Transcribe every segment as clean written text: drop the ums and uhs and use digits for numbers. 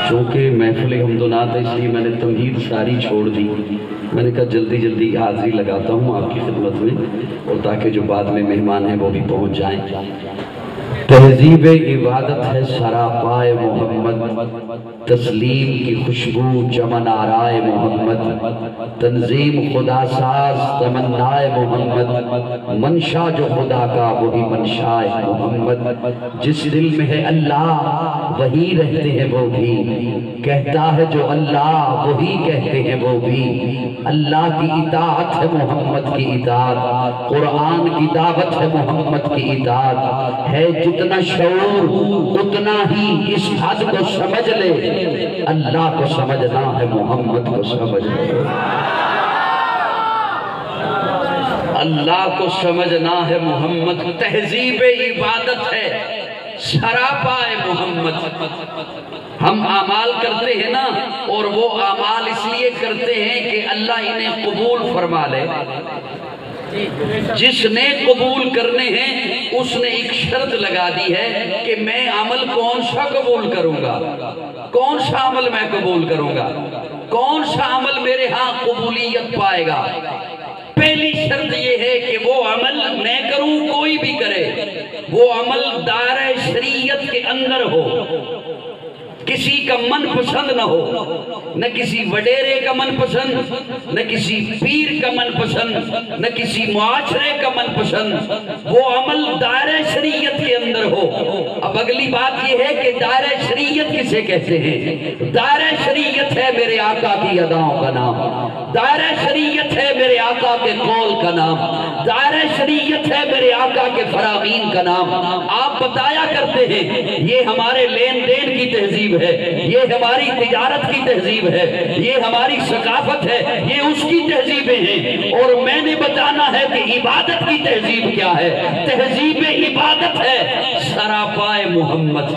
چونکہ محفل حمد و نعت ہے، اس لیے میں نے تمہید ساری چھوڑ دی۔ میں نے کہا جلدی جلدی حاضری لگاتا ہوں آپ کی خدمت میں، اور تاکہ جو بعد میں مہمان ہیں وہ بھی پہنچ جائیں۔ تہذیب عبادت ہے سراپائے محمد، تسلیم کی خوشبو چمن آرائے محمد، تنظیم خدا ساز تمنائے محمد، منشا جو خدا کا وہی منشائے محمد، جس دل میں ہے اللہ وہی رہتے ہیں وہ بھی، کہتا ہے جو اللہ وہی کہتے ہیں وہ بھی، اللہ کی اطاعت ہے محمد کی اطاعت، قرآن کی دعوت ہے محمد کی اطاعت، ہے جتنا شعور اتنا ہی اس حد کو سمجھ لے، اللہ کو سمجھنا ہے محمد کو سمجھ لے، اللہ کو سمجھنا ہے محمد، تہذیب عبادت ہے سراپائے محمد۔ ہم اعمال کرتے ہیں نا، اور وہ اعمال اس لیے کرتے ہیں کہ اللہ انہیں قبول فرما لے۔ جس نے قبول کرنے ہیں اس نے ایک شرط لگا دی ہے کہ میں عمل کون سا قبول کروں گا، کون سا عمل میں قبول کروں گا، کون سا عمل میرے ہاں قبولیت پائے گا۔ پہلی شرط یہ ہے کہ وہ عمل میں کروں، کوئی بھی کرے، وہ عمل دائرہ شریعت کے اندر ہو، کسی کا من پسند نہ ہو، نہ کسی وڈیرے کا من پسند، نہ کسی پیر کا من پسند، نہ کسی معاشرے کا من پسند، وہ عمل دائرہ شریعت کے اندر ہو۔ اب اگلی بات یہ ہے کہ دائرہ شریعت کسے کہتے ہیں؟ دائرہ شریعت ہے میرے آقا کی اداؤں کا نام، دائرہ شریعت ہے میرے آقا کے قول کا نام، دائرہ شریعت ہے میرے آقا کے فرامین کا نام۔ آپ بتایا کرتے ہیں یہ ہمارے لین دین کی تہذیب ہے، یہ ہماری تجارت کی تہذیب ہے، یہ ہماری ثقافت ہے، یہ اس کی تہذیبیں ہیں، اور میں نے بتانا ہے کہ عبادت کی تہذیب کیا ہے۔ تہذیب عبادت ہے سراپائے محمد،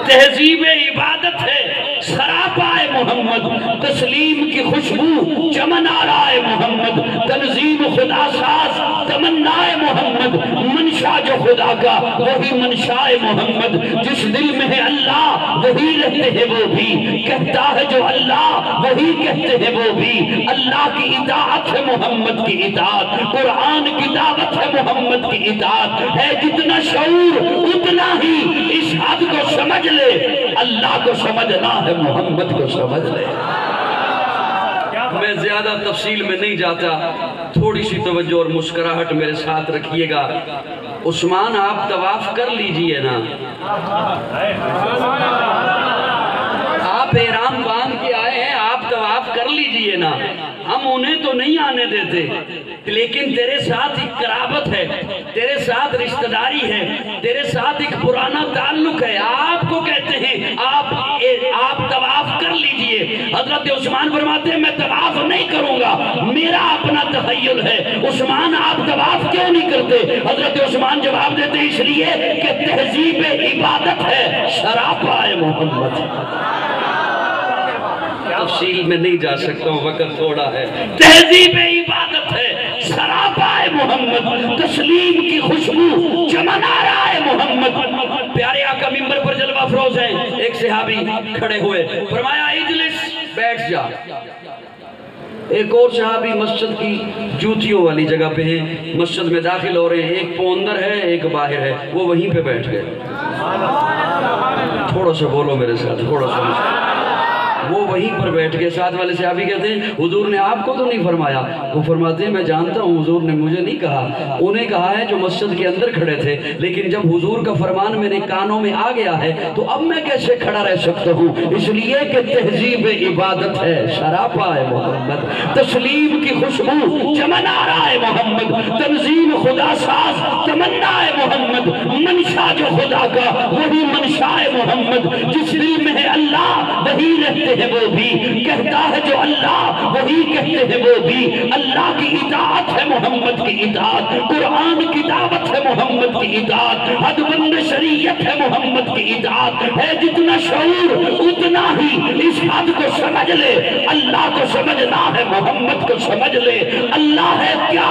تہذیب عبادت ہے سراپائے محمد، تسلیم کی خوشبو چمن آرائے محمد، تنظیم خدا ساز تمنائے محمد، منشا جو خدا کا وہی منشائے محمد، جس دل میں ہے اللہ وہی رہتے ہیں وہ بھی، کہتا ہے جو اللہ وہی کہتے ہیں وہ بھی، اللہ کی اطاعت ہے محمد کی اطاعت، قرآن کی دعوت ہے محمد کی اطاعت، ہے جتنا شعور اتنا ہی اس حد کو سمجھ لے، اللہ کو سمجھنا ہے محمد کو سمجھ لے۔ میں زیادہ تفصیل میں نہیں جاتا، تھوڑی سی توجہ اور مسکراہٹ میرے ساتھ رکھیے گا۔ عثمان آپ طواف کر لیجئے نا، آپ احرام باندھ کے آئے ہیں، آپ طواف کر لیجئے نا، ہم انہیں تو نہیں آنے دیتے، لیکن تیرے ساتھ ایک قرابت ہے، تیرے ساتھ رشتہ داری ہے، تیرے ساتھ ایک پرانا تعلق ہے، آپ کو کہتے ہیں آپ طواف کر لیجئے۔ حضرت عثمان فرماتے ہیں میں طواف نہیں کروں گا، میرا اپنا تخیل ہے۔ عثمان آپ طواف کیوں نہیں کرتے؟ حضرت عثمان جواب دیتے ہیں اس لیے کہ تہذیب عبادت ہے سراپائے محمد۔ تفصیل میں نہیں جا سکتا ہوں، وقت تھوڑا ہے۔ تہذیب عبادت ہے سراپائے محمد، تسلیم کی خوشبو چمن آرائے محمد۔ پیارے آقا منبر پر جلوہ افروز ہیں، ایک صحابی کھڑے ہوئے، فرمایا اجلس، بیٹھ جا۔ ایک اور صحابی مسجد کی جوتیوں والی جگہ پہ ہیں، مسجد میں داخل ہو رہے ہیں، ایک پو اندر ہے ایک باہر ہے، وہ وہیں پہ بیٹھ گئے۔ تھوڑا سا بولو میرے ساتھ، تھوڑا سا۔ وہ وہیں پر بیٹھ گئے، ساتھ والے صحابی کہتے ہیں حضور نے آپ کو تو نہیں فرمایا؟ وہ فرماتے ہیں میں جانتا ہوں حضور نے مجھے نہیں کہا، انہیں کہا ہے جو مسجد کے اندر کھڑے تھے، لیکن جب حضور کا فرمان میرے کانوں میں آ گیا ہے تو اب میں کیسے کھڑا رہ سکتا ہوں؟ اس لیے کہ تہذیب عبادت ہے سراپائے محمد، تسلیم کی خوشبو چمن آرائے محمد، تنظیم خدا ساز تمنائے محمد، منشا جو خدا کا وہی منشائے محمد، جس دل میں ہے اللہ وہی رہتے ہیں وہ بھی، کہتا ہے جو اللہ وہی کہتے ہیں وہ بھی، اللہ کی اطاعت ہے محمد کی اطاعت، قرآن کی دعوت ہے محمد کی اطاعت، حد بند شریعت ہے محمد کی اطاعت، ہے جتنا شعور اتنا ہی اس حد کو سمجھ لے، اللہ کو سمجھنا ہے محمد کو سمجھ لے۔ اللہ ہے کیا؟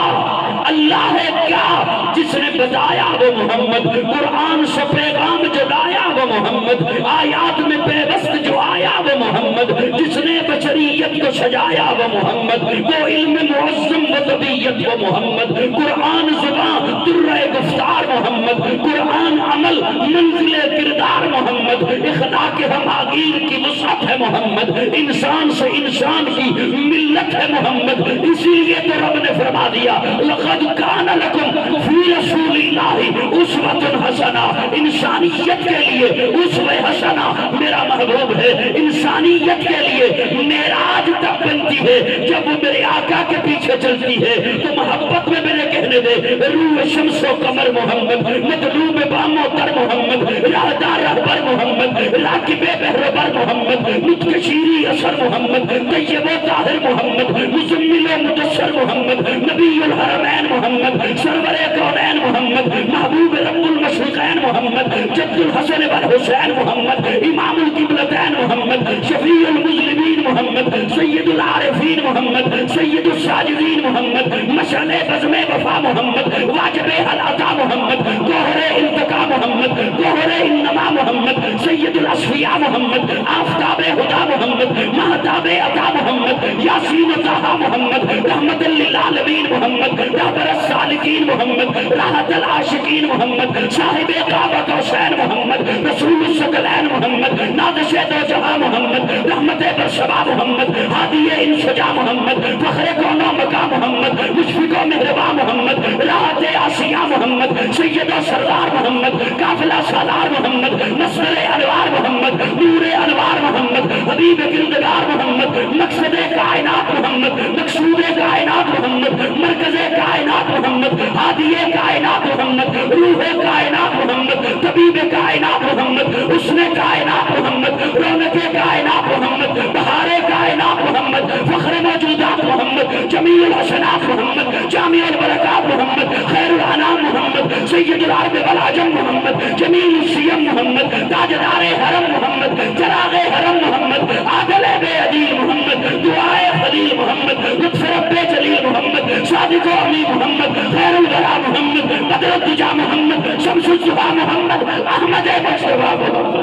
اللہ ہے کیا؟ جس نے بتایا وہ محمد، قرآن سے پیغام جو لایا وہ محمد، محمد، آیات میں پیوست جو آیا وہ محمد، جس نے بشریت کو سجایا وہ محمد، وہ علم معظم و طبیعت وہ محمد، قرآن زبان درہ گفتار محمد، قرآن عمل منزل کردار محمد، اخلاق ہماگیر کی وسعت ہے محمد، انسان سے انسان کی ملت ہے محمد۔ اسی لیے تو رب نے فرما دیا لَقَدْ كَانَ لَكُمْ فِي رَسُولِ اللَّهِ أُسْوَةٌ حَسَنَةٌ، انسانیت کے لیے اسوہ حسنہ میرا محبوب ہے، انسانیت کے لیے معراج تک بنتی ہے جب وہ میرے آقا کے پیچھے چلتی ہے تو محبت میں میرے کہنے دے روح شمس و قمر محمد، مطلوب بام و تر محمد، راہدار رہبر محمد، راکب بہربر محمد، نطق شیری اثر محمد، طیب و طاہر محمد، مزمل و مدثر محمد، نبی الحرمین محمد، سرور کونین محمد، محبوب رب المشرقین محمد، جد الحسن والحسین محمد، امام القبلتین محمد، شفیع المظلمین محمد، سید العارفین محمد، سید الساجدین محمد، مشعل بزم وفا محمد، واجب العطا محمد، گوہر التقا محمد، گوہر انما محمد، سید الاصفیاء محمد، آفتاب خدا محمد، مہتاب عطا محمد، یاسین طہا محمد، رحمت للعالمین محمد، رہبر السالکین محمد، راحت العاشقین محمد، صاحب کعبہ حسین محمد، رسول الثقلین محمد، نادش دو جہاں محمد، رحمت برشبہ محمد، ہادی انسجا محمد، فخر کون و مقام محمد، مشفق و مہربان محمد، راحت آسیہ محمد، سید و سردار محمد، قافلہ سالار محمد، نصر انوار محمد، نور انوار محمد، حبیب گردگار محمد، مقصد کائنات محمد، مقصود کائنات محمد، مرکز کائنات محمد، ہادی کائنات محمد، روح کائنات محمد، طبیب کائنات محمد، حسن کائنات محمد، رونق کائنات محمد، بہار کائنات محمد، فخر موجودات محمد، جمیل الحسنات محمد، جامع البرکات محمد، خیر الانام محمد، سید العرب والعجم محمد، جمیل السیم محمد، تاجدار حرم محمد، چراغ حرم محمد، عادل بے عدیل محمد، دعائے خلیل محمد، لطف رب جلیل محمد، صادق و امین محمد، خیر الورا محمد، بدر الدجا محمد، شمس الزبا محمد، احمد مصطفیٰ محمد۔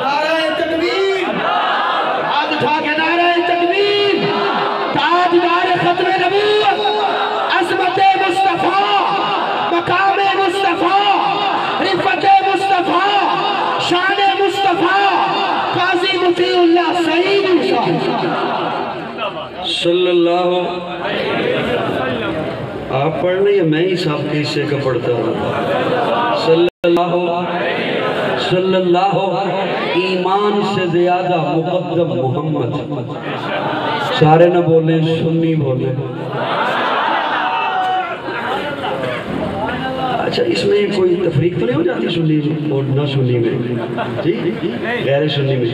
نعرہ تکبیر، ہاتھ اٹھا کے نعرہ تکبیر، تاجدار ختم نبوت، عظمت مصطفیٰ، مقام مصطفیٰ، رفت مصطفیٰ، شان مصطفیٰ، قاضی مطیع اللہ سعید صلی اللہ آپ پڑھ لیں یا میں ہی صاحب کے حصے کا پڑھتا ہوں؟ صلی اللہ ایمان سے زیادہ مقدم محمد، سارے نہ بولیں سنی بولیں۔ اچھا اس میں کوئی تفریق تو نہیں ہو جاتی سنی اور نہ سنی میں؟ جی غیر سنی میں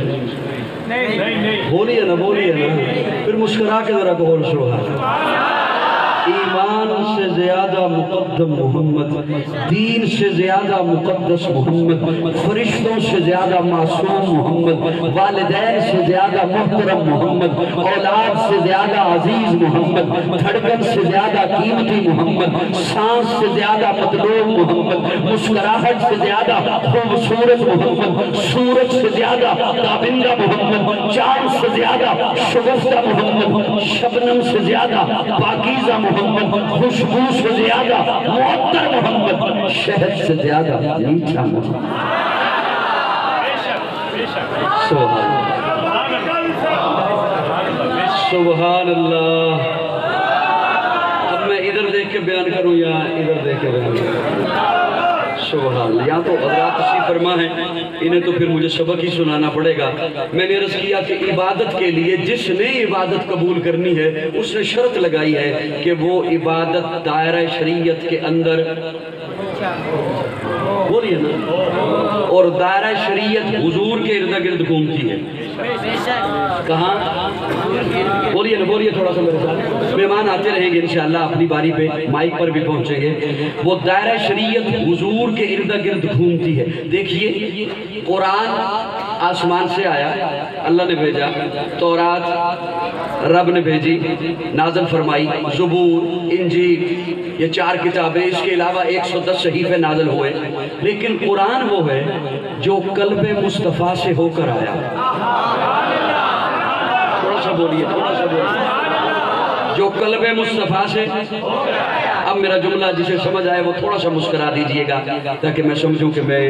بولیے نا بولیے نا، پھر مسکرا کے ذرا قول سبحان۔ ایمان سے زیادہ مقدم محمد، دین سے زیادہ مقدس محمد، فرشتوں سے زیادہ معصوم محمد، والدین سے زیادہ محترم محمد، اولاد سے زیادہ عزیز محمد، دھڑکن سے زیادہ قیمتی محمد، سانس سے زیادہ مطلوب محمد، مسکراہٹ سے زیادہ خوبصورت محمد، سورج سے زیادہ تابندہ محمد، چاند سے زیادہ شگفتہ محمد، شبنم سے زیادہ پاکیزہ محمد، خوشبو سے زیادہ معطر محمد، شہد سے زیادہ میٹھا محمد۔ سبحان اللہ۔ اب میں ادھر دیکھ کے بیان کروں یا ادھر دیکھ کے بیان کروں؟ سبحان اللہ۔ یہاں تو حضرات تشریف فرما ہیں، انہیں تو پھر مجھے سبق ہی سنانا پڑے گا۔ میں نے عرض کیا کہ عبادت کے لیے جس نے عبادت قبول کرنی ہے اس نے شرط لگائی ہے کہ وہ عبادت دائرہ شریعت کے اندر بولیے نا، اور دائرہ شریعت حضور کے ارد گرد گھومتی ہے۔ کہاں؟ بولیے نا، بولیے تھوڑا سا میرے ساتھ. مہمان آتے رہیں گے انشاءاللہ، اپنی باری پہ مائک پر بھی پہنچیں گے. وہ دائرہ شریعت حضور کے ارد گرد گھومتی ہے. دیکھیے قرآن آسمان سے آیا، اللہ نے بھیجا. تورات رب نے بھیجی، نازل فرمائی. زبور، انجیل، یہ 4 کتابیں، اس کے علاوہ 110 صحیفے نازل ہوئے. لیکن قرآن وہ ہے جو قلب مصطفیٰ سے ہو کر آیا. تھوڑا سا بولیے، تھوڑا سا بولیے. جو قلب مصطفیٰ سے. اب میرا جملہ جسے سمجھ آئے وہ تھوڑا سا مسکرا دیجئے گا تاکہ میں سمجھوں کہ میں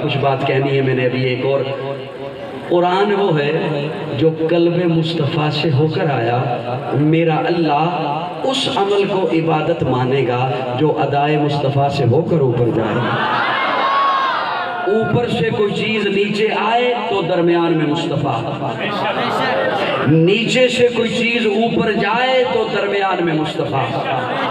کچھ بات کہنی ہے میں نے ابھی ایک اور. قرآن وہ ہے جو قلب مصطفیٰ سے ہو کر آیا. میرا اللہ اس عمل کو عبادت مانے گا جو ادائے مصطفیٰ سے ہو کر اوپر جائے. اوپر سے کوئی چیز نیچے آئے تو درمیان میں مصطفیٰ. نیچے سے کوئی چیز اوپر جائے تو درمیان میں مصطفیٰ.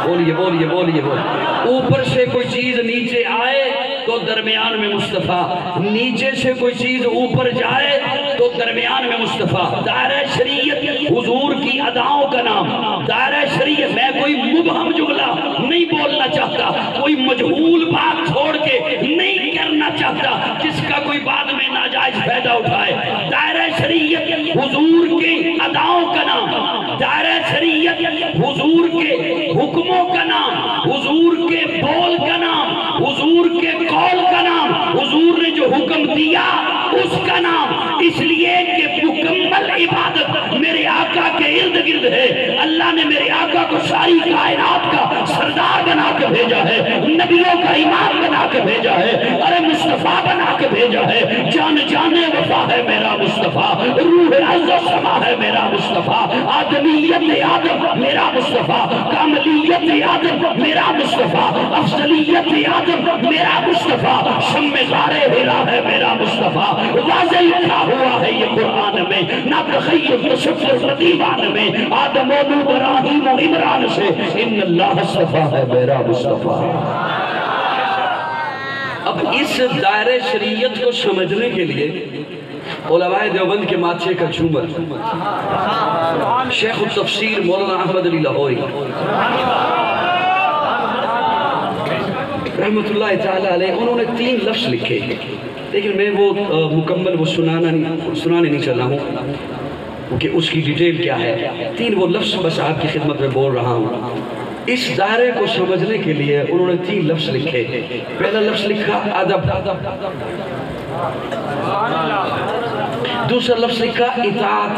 بولیے بولیے بولیے بولیے. اوپر سے کوئی چیز نیچے آئے تو درمیان میں مصطفیٰ. نیچے سے کوئی چیز اوپر جائے تو درمیان میں مصطفیٰ. دائرہ شریعت حضور کی اداؤں کا نام. دائرہ شریعت. میں کوئی مبہم جملہ نہیں بولنا چاہتا، کوئی مجہول بات چھوڑ کے نہیں کرنا چاہتا جس کا کوئی بعد میں ناجائز فائدہ اٹھائے. دائرہ شریعت حضور کے اداؤں کا نام. دائرہ شریعت حضور کے حکموں کا نام، حضور کے بول کا نام، حضور کے قول کا نام، حضور نے جو حکم دیا اس کا نام. اس لیے کہ مکمل عبادت میرے آقا کے ارد گرد ہے. اللہ نے میرے آقا کو ساری کائنات کا سردار بنا کے بھیجا ہے، نبیوں کا امام بنا کے بھیجا ہے، ارے مصطفیٰ بنا کے بھیجا ہے. جان جانے وفا ہے میرا مصطفیٰ، روح عز و سما ہے میرا مصطفیٰ، آدمیت آدم میرا مصطفیٰ، کاملیت آدم میرا مصطفیٰ، افضلیت آدم میرا مصطفیٰ، شم غار ہرا ہے میرا مصطفیٰ. واضح لکھا ہوا ہے یہ قرآن میں، نہ تخیل تصور دیوان میں. آدم و نوح ابراہیم و عمران سے ان اللہ اصطفیٰ ہے میرا مصطفیٰ. اب اس دائرہ شریعت کو سمجھنے کے لیے علماء دیوبند کے ماتھے کا جھومر شیخ التفسیر مولانا احمد علی لاہوری رحمت اللہ تعالی علیہ، انہوں نے 3 لفظ لکھے. لیکن میں وہ مکمل وہ سنانے نہیں چلا ہوں کہ اس کی ڈیٹیل کیا ہے. 3 وہ لفظ بس آپ کی خدمت میں بول رہا ہوں. اس دائرے کو سمجھنے کے لیے انہوں نے 3 لفظ لکھے. پہلا لفظ لکھا ادب، دوسرا لفظ لکھا اطاعت،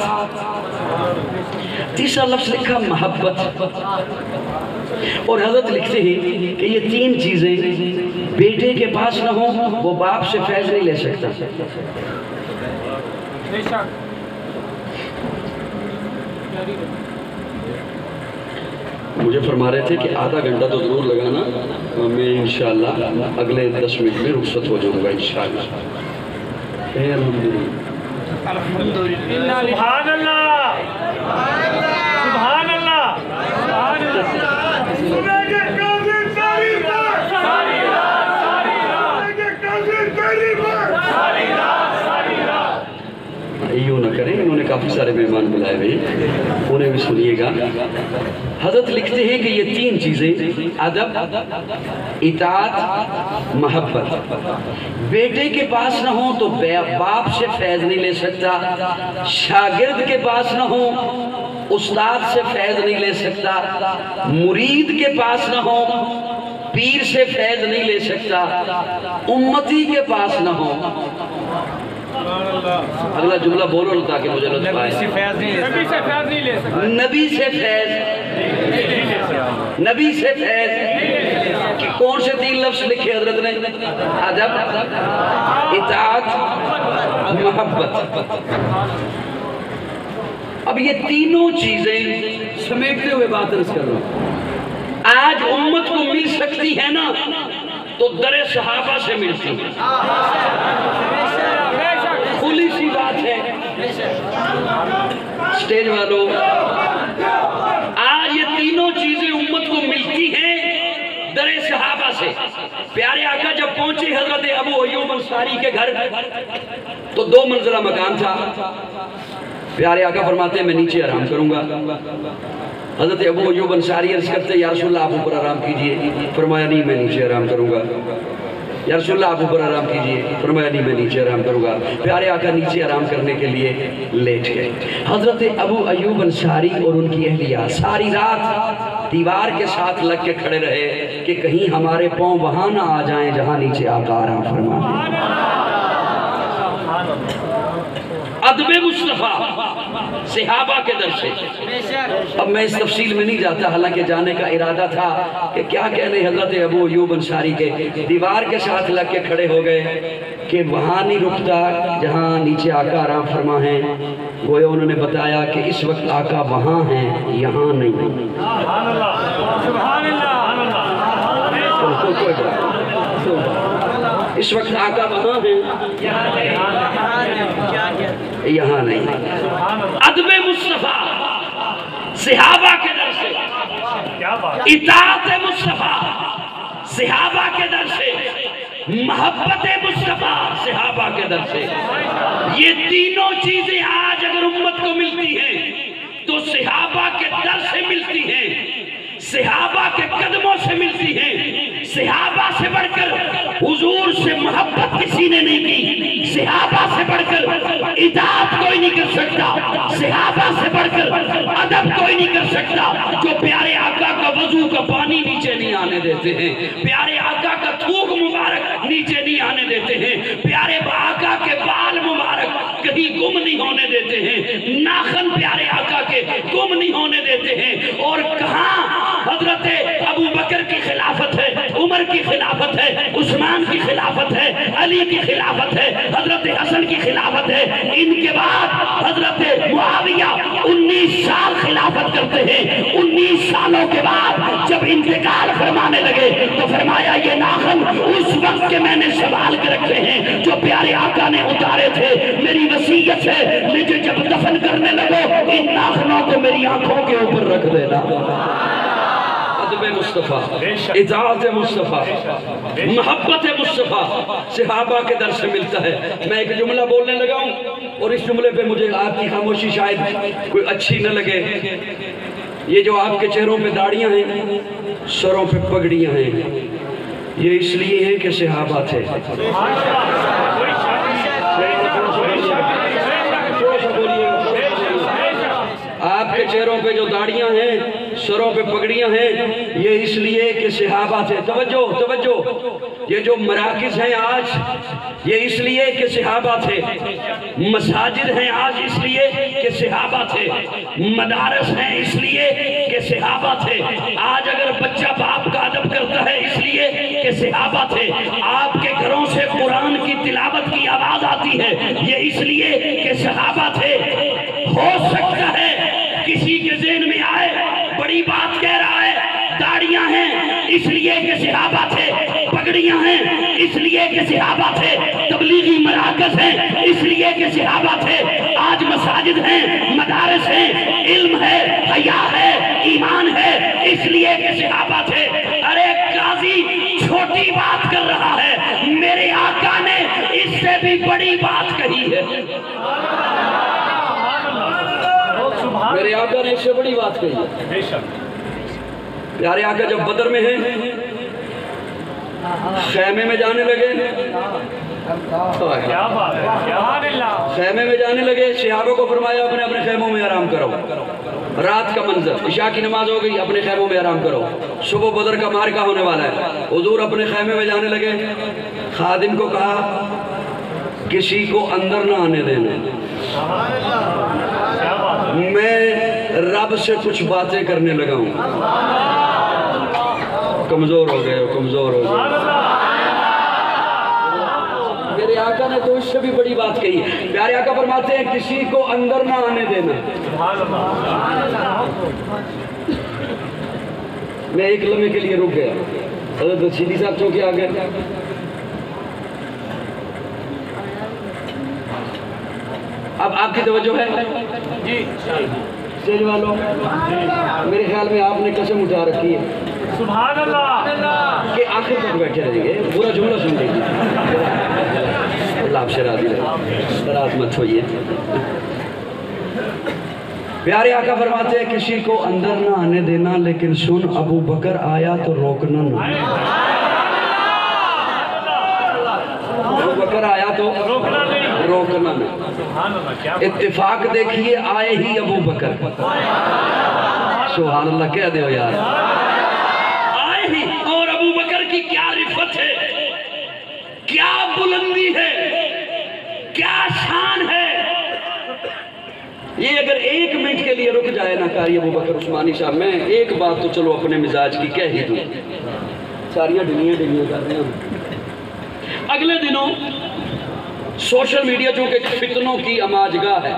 تیسرا لفظ لکھا محبت. اور حضرت لکھتے ہیں کہ یہ 3 چیزیں بیٹے کے پاس نہ ہوں وہ باپ سے فیض نہیں لے سکتا. مجھے فرما رہے تھے کہ آدھا گھنٹہ تو ضرور لگانا، میں انشاءاللہ اگلے 10 منٹ میں رخصت ہو جاؤں گا انشاءاللہ. الحمدللہ، سبحان اللہ، سبحان اللہ، سبحان اللہ. یوں نہ کریں، انہوں نے کافی سارے مہمان بلائے ہوئے، انہیں بھی سنیے گا. حضرت لکھتے ہیں کہ یہ 3 چیزیں ادب، اطاعت، محبت بیٹے کے پاس نہ ہوں تو باپ سے فیض نہیں لے سکتا. شاگرد کے پاس نہ ہوں استاد سے فیض نہیں لے سکتا. مرید کے پاس نہ ہو پیر سے فیض نہیں لے سکتا. امتی کے پاس نہ ہو. اگلا جملہ بولو تاکہ مجھے لطف آئے. نبی سے فیض، نبی سے فیض. کہ کون سے 3 لفظ لکھے حضرت نے؟ ادب، اطاعت، محبت. اب یہ تینوں چیزیں سمیٹتے ہوئے بات عرض کر رہا ہوں. آج امت کو مل سکتی ہے نا تو در صحابہ سے ملتی ہے. کھلی سی بات ہے. سٹیج والوں، آج یہ تینوں چیزیں امت کو ملتی ہیں در صحابہ سے. پیارے آقا جب پہنچے حضرت ابو ایوب انصاری کے گھر تو 2 منزلہ مکان تھا. پیارے آقا فرماتے ہیں میں نیچے آرام کروں گا. حضرت ابو ایوب انصاری عرض کرتے یا رسول اللہ آپ اوپر آرام کیجئے. فرمایا نہیں میں نیچے آرام کروں گا. یا رسول اللہ آپ اوپر آرام کیجئے. فرمایا نہیں میں نیچے آرام کروں گا. پیارے آقا نیچے آرام کرنے کے لیے لیٹ گئے. حضرت ابو ایوب انصاری اور ان کی اہلیہ ساری رات دیوار کے ساتھ لگ کے کھڑے رہے کہ کہیں ہمارے پاؤں وہاں نہ آ جائیں جہاں نیچے آقا آرام فرمائیں. ادب مصطفیٰ صحابہ کے در سے. اب میں اس تفصیل میں نہیں جاتا، حالانکہ جانے کا ارادہ تھا کہ کیا کہنے حضرت ابو ایوب انصاری کے دیوار کے ساتھ لگ کے کھڑے ہو گئے کہ وہاں نہیں رکتا جہاں نیچے آقا آرام فرما ہیں. گویا انہوں نے بتایا کہ اس وقت آقا وہاں ہیں یہاں نہیں. اس وقت آقا وہاں ہیں یہاں نہیں. ادب مصطفیٰ صحابہ کے در سے، اطاعت مصطفیٰ صحابہ کے در سے، محبت مصطفیٰ صحابہ کے در سے. یہ تینوں چیزیں آج اگر امت کو ملتی ہیں تو صحابہ کے در سے ملتی ہیں، صحابہ کے قدموں سے ملتی ہیں. صحابہ سے بڑھ کر حضور سے محبت کسی نے نہیں کی، صحابہ سے بڑھ کر اطاعت کوئی نہیں کر سکتا، صحابہ سے بڑھ کر ادب کوئی نہیں کر سکتا. جو پیارے آقا کا وضو کا پانی نیچے نہیں آنے دیتے ہیں، پیارے آقا کا تھوک مبارک نیچے نہیں آنے دیتے ہیں، پیارے آقا کے بال مبارک کہیں گم نہیں ہونے دیتے ہیں، ناخن پیارے آقا کے گم نہیں ہونے دیتے ہیں. اور کہاں حضرت ابو بکر کی خلافت ہے، عمر کی خلافت ہے، عثمان کی خلافت ہے، علی کی خلافت ہے، حضرت حسن کی خلافت ہے. ان کے بعد حضرت معاویہ 19 سال خلافت کرتے ہیں. 19 سالوں کے بعد جب انتقال فرمانے لگے تو فرمایا یہ ناخن اس وقت کے میں نے سنبھال کے رکھے ہیں جو پیارے آقا نے اتارے تھے. میری وصیت ہے مجھے جب دفن کرنے لگو ان ناخنوں کو میری آنکھوں کے اوپر رکھ دینا. ادب مصطفیٰ، اطاعت مصطفیٰ، محبت مصطفیٰ صحابہ کے در سے ملتا ہے. میں ایک جملہ بولنے لگا ہوں اور اس جملے پہ مجھے آپ کی خاموشی شاید کوئی اچھی نہ لگے. یہ جو آپ کے چہروں پہ داڑیاں ہیں، سروں پہ پگڑیاں ہیں، یہ اس لیے ہیں کہ صحابہ تھے. آپ کے چہروں پہ جو داڑیاں ہیں، سروں پہ پگڑیاں ہیں، یہ اس لیے کہ صحابہ تھے. توجہ، یہ جو مراکز ہیں آج یہ اس لیے کہ صحابہ تھے. مساجد ہیں آج اس لیے کہ صحابہ تھے. مدارس ہیں اس لیے کہ صحابہ تھے. آج اگر بچہ باپ کا ادب کرتا ہے اس لیے کہ صحابہ تھے. آپ کے گھروں سے قرآن کی تلاوت کی آواز آتی ہے یہ اس لیے کہ صحابہ تھے. ہو سکتا ہے کسی کے ذہن میں آئے بڑی بات کہہ رہا ہے، داڑیاں ہیں اس لیے کہ صحابہ تھے، پگڑیاں ہیں اس لیے کہ صحابہ تھے، تبلیغی مراکز ہیں اس لیے کہ صحابہ تھے. آج مساجد ہیں، مدارس ہیں، علم ہے، حیا ہے، ایمان ہے اس لیے کہ صحابہ تھے. ارے قاضی چھوٹی بات کر رہا ہے، میرے آقا نے اس سے بھی بڑی بات کہی ہے. میرے آقا نے اس سے بڑی بات کہی ہے. پیارے آقا جب بدر میں ہیں خیمے میں جانے لگے، خیمے میں جانے لگے، صحابہ کو فرمایا اپنے اپنے خیموں میں آرام کرو. رات کا منظر، عشاء کی نماز ہو گئی، اپنے خیموں میں آرام کرو، صبح بدر کا معرکہ ہونے والا ہے. حضور اپنے خیمے میں جانے لگے. خادم کو کہا کسی کو اندر نہ آنے دینا، میں رب سے کچھ باتیں کرنے لگا ہوں. کمزور ہو گئے. میرے آقا نے تو اس سے بھی بڑی بات کہی. پیارے آقا فرماتے ہیں کسی کو اندر نہ آنے دینا. میں ایک لمحے کے لیے رک گیا. حضرت رشیدی صاحب چونکہ آ گئے. اب آپ کی توجہ ہے جی اسٹیج والوں، میرے خیال میں آپ نے قسم اٹھا رکھی ہے سبحان اللہ کہ آخر تک بیٹھے رہیں گے، پورا جملہ سن لیجیے۔ اللہ آپ سے راضی رہے، ناراض مت ہوئیے۔ پیارے آقا فرماتے ہیں کسی کو اندر نہ آنے دینا، لیکن سن ابو بکر آیا تو روکنا نہ۔ ابو بکر آیا تو روکنا نہ۔ اتفاق دیکھیے، آئے ہی ابو بکر۔ سبحان اللہ کہہ دیو یار، آئے ہی۔ اور ابو بکر کی کیا رفت ہے، کیا بلندی ہے، کیا شان ہے۔ یہ اگر ایک منٹ کے لیے رک جائے نا قاری ابو بکر عثمانی صاحب، میں ایک بات تو چلو اپنے مزاج کی کہہ ہی دوں، ساریاں ڈنیاں کر رہے ہیں۔ اگلے دنوں سوشل میڈیا چونکہ فتنوں کی اماجگاہ ہے،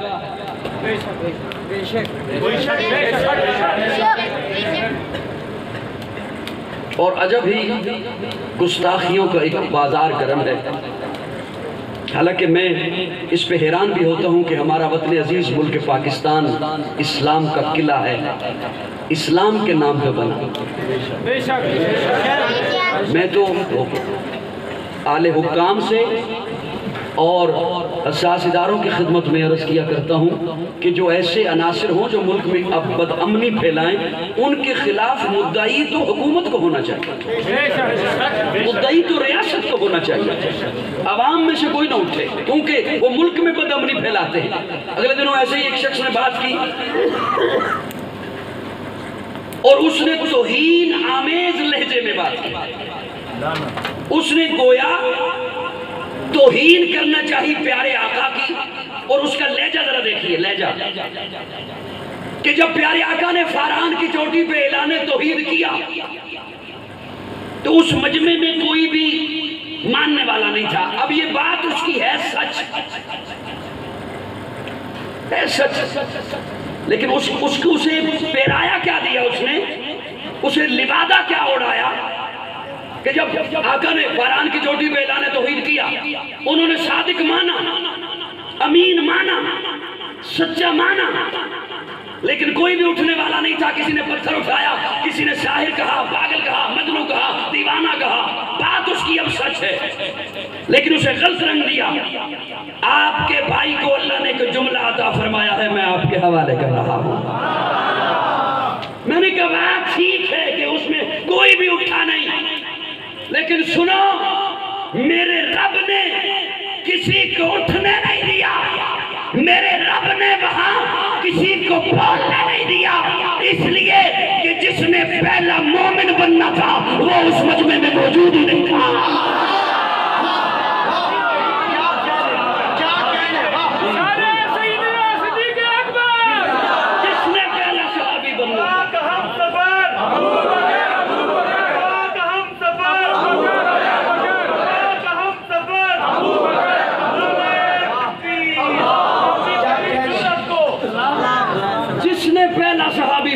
اور عجب ہی گستاخیوں کا ایک بازار گرم ہے۔ حالانکہ میں اس پہ حیران بھی ہوتا ہوں کہ ہمارا وطن عزیز ملک پاکستان اسلام کا قلعہ ہے، اسلام کے نام پہ بنا۔ میں تو اعلی حکام سے اور اساس اداروں کی خدمت میں عرض کیا کرتا ہوں کہ جو ایسے عناصر ہوں جو ملک میں اب بد امنی پھیلائیں، ان کے خلاف مدعی تو حکومت کو ہونا چاہیے، مدعی تو ریاست کو ہونا چاہیے، عوام میں سے کوئی نہ اٹھے، کیونکہ وہ ملک میں بد امنی پھیلاتے ہیں۔ اگلے دنوں ایسے ہی ایک شخص نے بات کی اور اس نے توہین آمیز لہجے میں بات کی۔ اس نے گویا توہین کرنا چاہیے پیارے آقا کی، اور اس کا لہجہ ذرا دیکھیے، لہجہ کہ جب پیارے آقا نے فاران کی چوٹی پہ اعلان توحید کیا تو اس مجمع میں کوئی بھی ماننے والا نہیں تھا۔ اب یہ بات اس کی ہے سچ ہے، سچ، لیکن اسے پیرایا کیا دیا، اس نے اسے لبادہ کیا اڑایا کہ جب آقا نے فاران کی چوٹی پہ اعلان توحید کیا، انہوں نے صادق مانا، امین مانا، سچا مانا، لیکن کوئی بھی اٹھنے والا نہیں تھا۔ کسی نے پتھر اٹھایا، کسی نے شاعر کہا، پاگل کہا، مجنوں کہا، دیوانہ کہا، بات اس کی اب سچ ہے، لیکن اسے غلط رنگ دیا۔ آپ کے بھائی کو اللہ نے ایک جملہ عطا فرمایا ہے، میں آپ کے حوالے کر رہا ہوں۔ میں نے کہا بات ٹھیک ہے کہ اس میں کوئی بھی اٹھا نہیں، لیکن سنو، میرے رب نے کسی کو اٹھنے نہیں دیا، میرے رب نے وہاں کسی کو بولنے نہیں دیا، اس لیے کہ جس نے پہلا مومن بننا تھا وہ اس مجمع میں موجود ہی نہیں تھا۔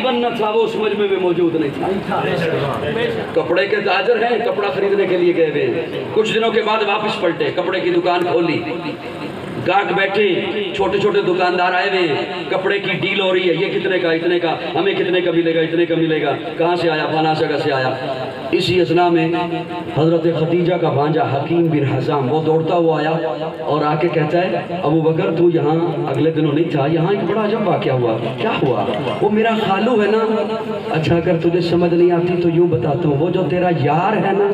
بننا تھا وہ اس مجمع میں موجود نہیں تھا۔ کپڑے کے تاجر ہیں، کپڑا خریدنے کے لیے گئے ہوئے، کچھ دنوں کے بعد واپس پلٹے، کپڑے کی دکان کھولی، گاہک بیٹھے، چھوٹے چھوٹے دکاندار آئے ہوئے، کپڑے کی ڈیل ہو رہی ہے، یہ کتنے کا، اتنے کا، ہمیں کتنے کا ملے گا، اتنے کا ملے گا، کہاں سے آیا، فلاں جگہ سے آیا۔ اسی اثنا میں حضرت خدیجہ کا بھانجا حکیم بن حزام وہ دوڑتا ہوا آیا اور آ کے کہتا ہے ابو بکر تو یہاں اگلے دنوں نہیں تھا، یہاں ایک بڑا عجب واقعہ ہوا۔ کیا ہوا؟ وہ میرا خالو ہے نا، اچھا اگر تجھے سمجھ نہیں آتی تو یوں بتاتا ہوں، وہ جو تیرا یار ہے نا،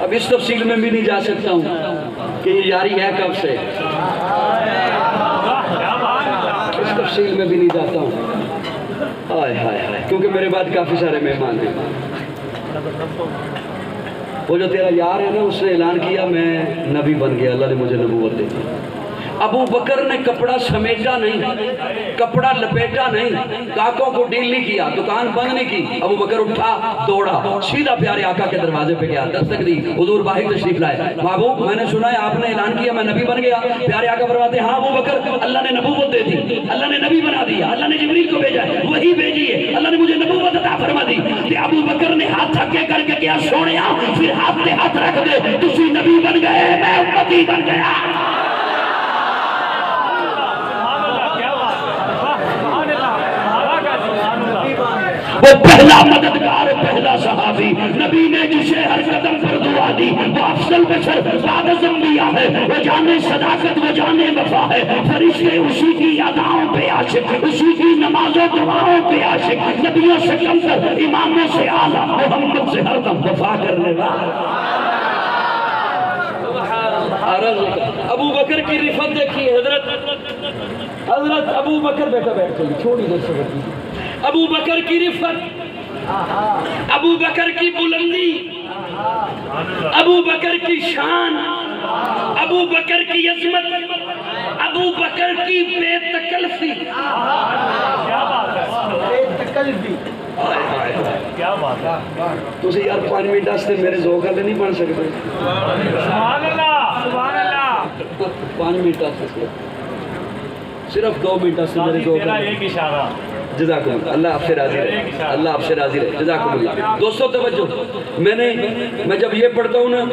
اب اس تفصیل میں بھی نہیں جا سکتا ہوں کہ یہ یاری ہے کب سے، اس تفصیل میں بھی نہیں جاتا ہوں، آئے ہائے ہائے، کیونکہ میرے بعد کافی سارے مہمان ہیں۔ وہ جو تیرا یار ہے نا، اس نے اعلان کیا میں نبی بن گیا، اللہ نے مجھے نبوت دی۔ ابو بکر نے کپڑا سمیٹا نہیں، کپڑا لپیٹا نہیں، کاکوں کو ڈیل نہیں کیا، دکان بند نہیں کی، ابو بکر اٹھا دوڑا سیدھا پیارے آقا کے دروازے پہ گیا، دستک دی، حضور باہر تشریف لائے، محبوب میں نے سنا ہے آپ نے اعلان کیا میں نبی بن گیا۔ پیارے آقا فرماتے ہیں ہاں ابو بکر، اللہ نے نبوت دے دی، اللہ نے نبی بنا دیا، اللہ نے جبریل کو بھیجا ہے، وہی بھیجی ہے، اللہ نے مجھے نبوت عطا فرما دی۔ کہ ابو بکر نے ہاتھ تھکے کر کے کیا سونیا، پھر ہاتھ پہ ہاتھ رکھ دے، تسی نبی بن گئے، میں امتی بن گیا۔ وہ پہلا مددگار پہلا صحابی نبی نے جسے ہر قدم پر دعا دی وہ افضل بشر بعد از انبیاء ہے وہ جانے صداقت وہ جانے وفا ہے فرشتے اسی کی اداؤں پہ عاشق اسی کی نماز و دعاؤں پہ عاشق نبیوں سے کمتر اماموں سے اعلیٰ محمد سے ہر دم وفا کرنے والا ابو بکر کی رفت دیکھیے حضرت ابو بکر بیٹا بیٹھ چلی چھوڑی دے سکتی ابو بکر کی رفت ابو بکر کی بلندی ابو بکر کی شان ابو بکر کی عظمت ابو بکر کی بے تکلفی کیا بات ہے تو اسے یار 5 منٹ آستے میرے ذوق والے نہیں بن سکتے سبحان اللہ سبحان اللہ 5 منٹ آستے صرف 2 منٹ آستے میرے ذوق تیرا والے ایک اشارہ جزاکم اللہ اللہ آپ سے راضی رہے اللہ آپ سے راضی رہے جزاکم اللہ دوستو توجہ میں جب یہ پڑھتا ہوں نا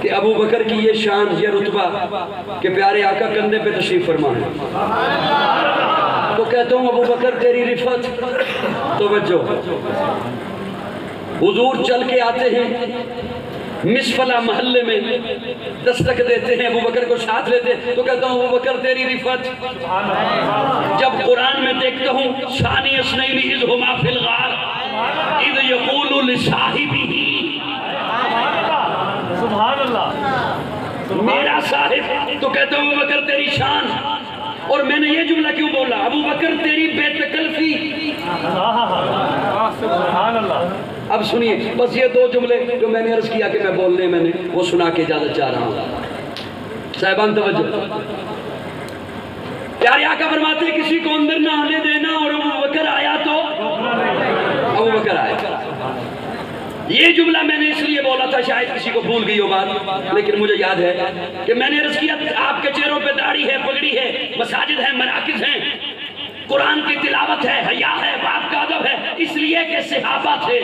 کہ ابو بکر کی یہ شان یہ رتبہ کہ پیارے آقا کندھے پہ تشریف فرما ہے تو کہتا ہوں ابو بکر تیری رفت توجہ حضور چل کے آتے ہیں مسفلہ محلے میں دستک دیتے ہیں ابو بکر کو ساتھ لیتے ہیں تو کہتا ہوں ابو بکر تیری رفت جب قرآن میں دیکھتا ہوں ثانی اثنین اذ ہما فی الغار اذ یقول لصاحبہ سبحان اللہ میرا صاحب تو کہتا ہوں ابو بکر تیری شان اور میں نے یہ جملہ کیوں بولا ابو بکر تیری بے تکلفی سبحان اللہ اب سنیے بس یہ 2 جملے جو میں نے عرض کیا کہ میں بولنے میں نے وہ سنا کے اجازت چاہ رہا ہوں صاحبان توجہ پیارے آقا فرماتے ہیں کسی کو اندر نہ آنے دینا اور ابو بکر آیا تو ابو بکر آیا یہ جملہ میں نے اس لیے بولا تھا شاید کسی کو بھول گئی ہو بات لیکن مجھے یاد ہے کہ میں نے عرض کیا آپ کے چہروں پہ داڑھی ہے پگڑی ہے مساجد ہیں مراکز ہیں قرآن کی تلاوت ہے حیا ہے باپ کا ادب ہے اس لیے کہ صحابہ تھے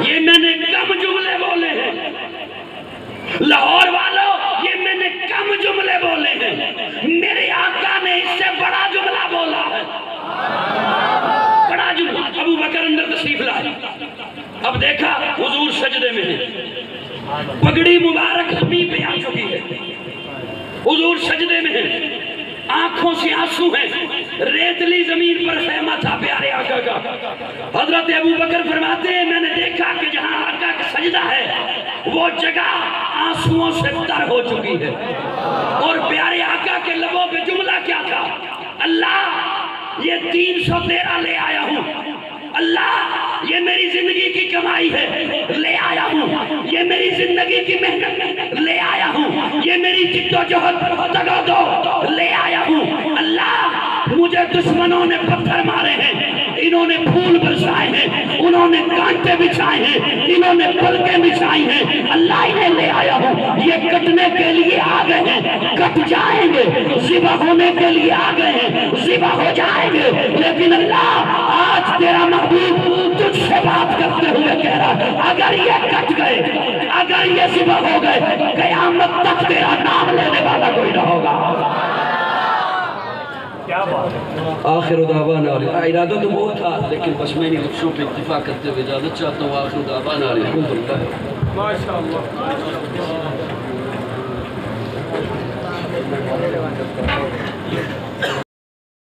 یہ میں نے کم جملے بولے ہیں لاہور والوں یہ میں نے کم جملے بولے ہیں میرے آقا نے اس سے بڑا جملہ بولا ہے بڑا جملہ ابو بکر اندر تشریف لائے اب دیکھا حضور سجدے میں ہیں پگڑی مبارک زمین پہ آ چکی ہے حضور سجدے میں ہیں آنکھوں سے آنسو ہیں ریتلی زمین پر خیمہ تھا پیارے آقا کا حضرت ابو بکر فرماتے ہیں میں نے دیکھا کہ جہاں آقا کا سجدہ ہے وہ جگہ آنسوؤں سے تر ہو چکی ہے اور پیارے آقا کے لبوں پہ جملہ کیا تھا اللہ یہ 313 لے آیا ہوں اللہ یہ میری زندگی کی کمائی ہے لے آیا ہوں یہ میری زندگی کی محنت لے آیا ہوں یہ میری جد و جہد دگا دو لے آیا ہوں اللہ مجھے دشمنوں نے پتھر مارے ہیں انہوں نے پھول برسائے ہیں انہوں نے کانٹے بچھائے ہیں انہوں نے پلکیں بچھائی ہیں اللہ انہیں لے آیا ہوں یہ کٹنے کے لیے آ گئے ہیں کٹ جائیں گے ذبح ہونے کے لیے آ گئے ہیں ذبح ہو جائیں گے لیکن اللہ آج تیرا محبوب تجھ سے بات کرتے ہوئے کہہ رہا اگر یہ کٹ گئے اگر یہ ذبح ہو گئے قیامت تک تیرا نام لینے والا کوئی نہ ہوگا کیا بات ہے آخر دعوانا ارادہ تو بہت تھا لیکن بس میں نے لفظوں پہ اتفاق کرتے ہوئے اجازت چاہتا ہوں آخر دعوانا الحمدللہ ماشاءاللہ